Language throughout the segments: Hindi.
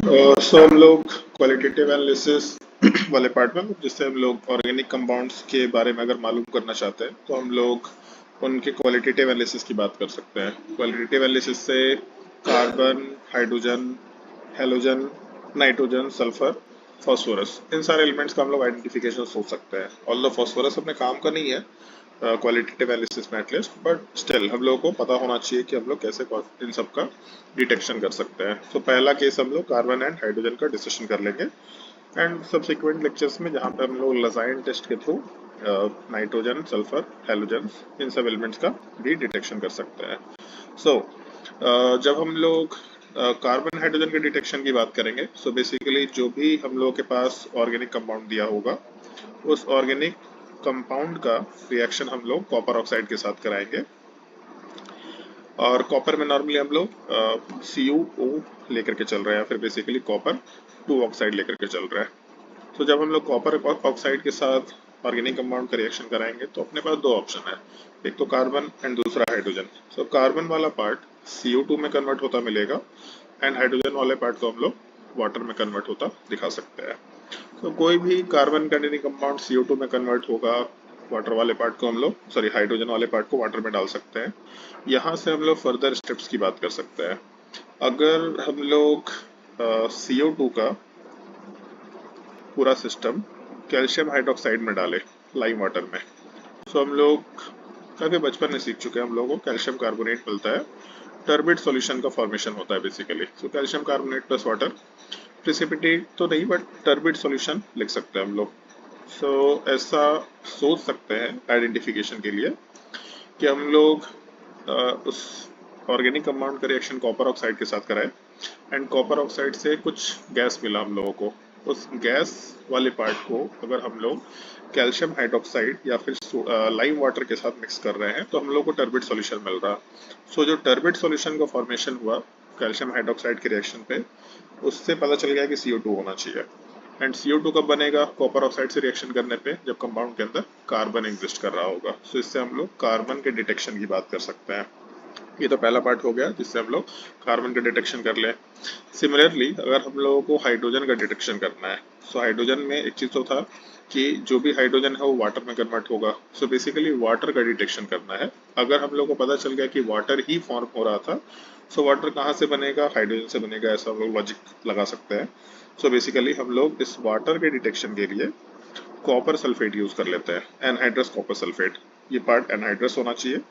सो हम लोग क्वालिटेटिव एनालिसिस वाले पार्ट में, जिससे हम लोग ऑर्गेनिक कंपाउंड्स के बारे में अगर मालूम करना चाहते हैं तो हम लोग उनके क्वालिटेटिव एनालिसिस की बात कर सकते हैं। क्वालिटेटिव एनालिसिस से carbon, hydrogen, halogen, nitrogen, sulphur, phosphorus, इन सारे एलिमेंट्स का हम लोग आइडेंटिफिकेशन सोच सकते हैं। ऑल्दो फास्फोरस अपने काम का नहीं है क्वालिटेटिव एनालिसिस में एटलीस्ट, बट स्टिल हम लोगों को पता होना चाहिए कि हम लोग कैसे इन सब का डिटेक्शन कर सकते हैं। तो पहला केस हम लोग कार्बन एंड हाइड्रोजन का डिस्कशन कर लेंगे, एंड सब्सिक्वेंट लेक्चर्स में जहाँ पे हम लोग लजाइन टेस्ट के थ्रू नाइट्रोजन, सल्फर, हेलोजन, इन सब एलिमेंट्स का भी डिटेक्शन कर सकते हैं। सो जब हम लोग कार्बन हाइड्रोजन के डिटेक्शन की बात करेंगे, सो बेसिकली जो भी हम लोगों के पास ऑर्गेनिक कंपाउंड दिया होगा, उस ऑर्गेनिक कंपाउंड का रिएक्शन हम लोग कॉपर ऑक्साइड के साथ कराएंगे। और कॉपर में नॉर्मली हम लोग CuO लेकर के चल रहे हैं, फिर बेसिकली कॉपर 2 ऑक्साइड लेकर के चल रहे हैं। तो जब हम लोग कॉपर ऑक्साइड के साथ ऑर्गेनिक कंपाउंड का रिएक्शन कराएंगे तो अपने पास 2 ऑप्शन है, एक तो कार्बन एंड दूसरा हाइड्रोजन। सो कार्बन वाला पार्ट CO2 में कन्वर्ट होता मिलेगा, एंड हाइड्रोजन वाले पार्ट को हम लोग वाटर में कन्वर्ट होता दिखा सकते हैं। तो कोई भी कार्बन कंटेनिंग कंपाउंड CO2 में कन्वर्ट होगा, वाटर वाले पार्ट को हम लोग हाइड्रोजन वाले पार्ट को वाटर में डाल सकते हैं। यहाँ से हम लोग फर्दर स्टेप्स की बात कर सकते हैं। अगर हम लोग CO2 का पूरा सिस्टम कैल्शियम हाइड्रोक्साइड में डालें लाइम वाटर में, तो हम लोग काफी बचपन में सीख चुके हैं, हम लोगों को कैल्शियम कार्बोनेट मिलता है, टर्बिड सॉल्यूशन का फॉर्मेशन होता है बेसिकली। तो calcium carbonate plus water, precipitate तो नहीं बट टर्बिड सॉल्यूशन लिख सकते हैं हम लोग। सो ऐसा सोच सकते हैं आइडेंटिफिकेशन के लिए कि हम लोग उस ऑर्गेनिक कंपाउंड का रिएक्शन कॉपर ऑक्साइड के साथ कराएं, एंड कॉपर ऑक्साइड से कुछ गैस मिला हम लोगों को। उस गैस वाले पार्ट को अगर हम लोग कैल्शियम हाइड्रोक्साइड या फिर लाइम वाटर के साथ मिक्स कर रहे हैं तो हम लोग को टर्बिड सॉल्यूशन मिल रहा। सो जो टर्बिड सॉल्यूशन का फॉर्मेशन हुआ कैल्शियम हाइड्रोक्साइड के रिएक्शन पे, उससे पता चल गया कि CO2 होना चाहिए। एंड CO2 कब बनेगा? कॉपर ऑक्साइड से रिएक्शन करने पे, जब कंपाउंड के अंदर कार्बन एग्जिस्ट कर रहा होगा। सो इससे हम लोग कार्बन के डिटेक्शन की बात कर सकते हैं। ये तो पहला पार्ट हो गया जिससे हम लोग कार्बन का डिटेक्शन कर ले। सिमिलरली अगर हम लोगों को हाइड्रोजन का डिटेक्शन करना है, सो हाइड्रोजन में एक चीज तो था कि जो भी हाइड्रोजन है वो वाटर में कन्वर्ट होगा। सो बेसिकली वाटर का डिटेक्शन करना है। अगर हम लोग को पता चल गया कि वाटर ही फॉर्म हो रहा था, सो वाटर कहाँ से बनेगा? हाइड्रोजन से बनेगा, ऐसा हम लोग लॉजिक लगा सकते हैं। सो बेसिकली हम लोग इस वाटर के डिटेक्शन के लिए कॉपर सल्फेट यूज कर लेते हैं, एनहाइड्रस कॉपर सल्फेट। ये पार्ट एनहाइड्रस होना चाहिए।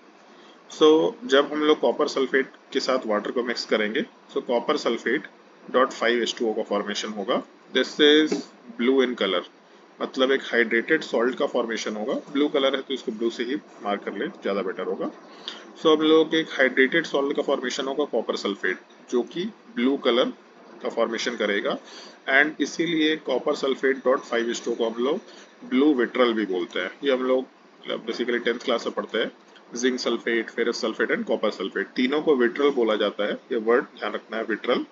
सो जब हम लोग कॉपर सल्फेट के साथ वाटर को मिक्स करेंगे, सो कॉपर सल्फेट .5H2O का फॉर्मेशन होगा। This is blue in colour, मतलब एक हाइड्रेटेड सॉल्ट का फॉर्मेशन होगा। ब्लू कलर है तो इसको ब्लू से ही मार्क कर ले, ज्यादा बेटर होगा। सो हम लोग एक हाइड्रेटेड सॉल्ट का फॉर्मेशन होगा कॉपर सल्फेट, जो कि ब्लू कलर का फॉर्मेशन करेगा, एंड इसीलिए कॉपर सल्फेट .5H2O को हम लोग ब्लू विट्रल भी बोलते हैं। ये हम लोग बेसिकली 10th क्लास में पढ़ते हैं। Zinc sulphate, ferrous sulphate and copper sulphate, तीनों को विट्रल बोला जाता है। ये वर्ड ध्यान रखना है, विट्रल।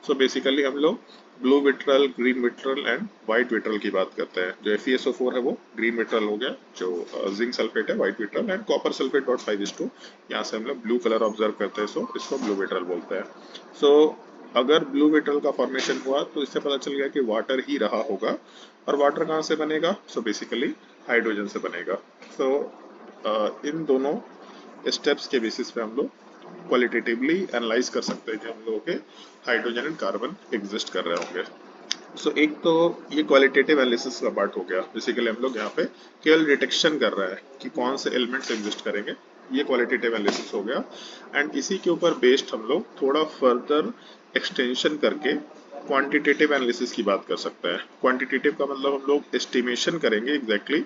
सो बेसिकली हम लोग blue vitriol, green vitriol and white vitriol की बात करते हैं। जो FeSO4 है वो ग्रीन विट्रल हो गया, जो जिंक सल्फेट है white vitriol, and copper sulphate .5H2, यहाँ से हम लोग ब्लू कलर ऑब्जर्व करते हैं, सो इसको ब्लू विट्रल बोलते हैं। सो अगर ब्लू विट्रल का फॉर्मेशन हुआ तो इससे पता चल गया कि वाटर ही रहा होगा। और वाटर कहाँ से बनेगा? सो बेसिकली हाइड्रोजन से बनेगा। सो इन दोनों स्टेप्स के बेसिस पे हम लोग क्वालिटेटिवली एनालाइज कर सकते हैं कि हम लोगों के हाइड्रोजन एंड कार्बन एग्जिस्ट कर रहे होंगे। सो एक तो ये क्वालिटेटिव एनालिसिस का पार्ट हो गया। बेसिकली हम लोग यहाँ पे केवल डिटेक्शन कर रहे हैं कि कौन से एलिमेंट्स एग्जिस्ट करेंगे, ये क्वालिटेटिव एनालिसिस हो गया। एंड इसी के ऊपर बेस्ड हम लोग थोड़ा फर्दर एक्सटेंशन करके क्वांटिटेटिव एनालिसिस की बात कर सकते हैं। क्वांटिटेटिव का मतलब हम लोग एस्टिमेशन करेंगे एग्जैक्टली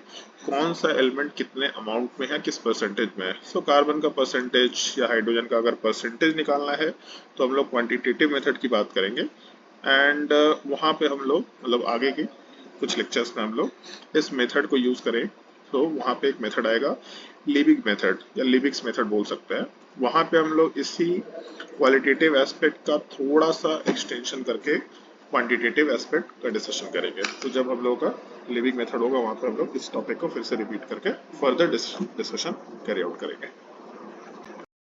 कौन सा एलिमेंट कितने अमाउंट में है, किस परसेंटेज में है। सो कार्बन का परसेंटेज या हाइड्रोजन का अगर परसेंटेज निकालना है तो हम लोग क्वांटिटेटिव मेथड की बात करेंगे। एंड वहाँ पे हम लोग मतलब आगे के कुछ लेक्चर्स में हम लोग इस मेथड को यूज करें। तो वहाँ पे एक मेथड आएगा लिबिग मेथड या लिबिक्स मेथड बोल सकते हैं। वहाँ पे हम लोग इसी क्वालिटेटिव एस्पेक्ट का थोड़ा सा एक्सटेंशन करके क्वांटिटेटिव एस्पेक्ट का डिस्कशन करेंगे। तो जब हम लोगों का लिविंग मेथड होगा वहाँ पे हम लोग इस टॉपिक को फिर से रिपीट करके फर्दर डिस्कशन कैरी आउट करेंगे।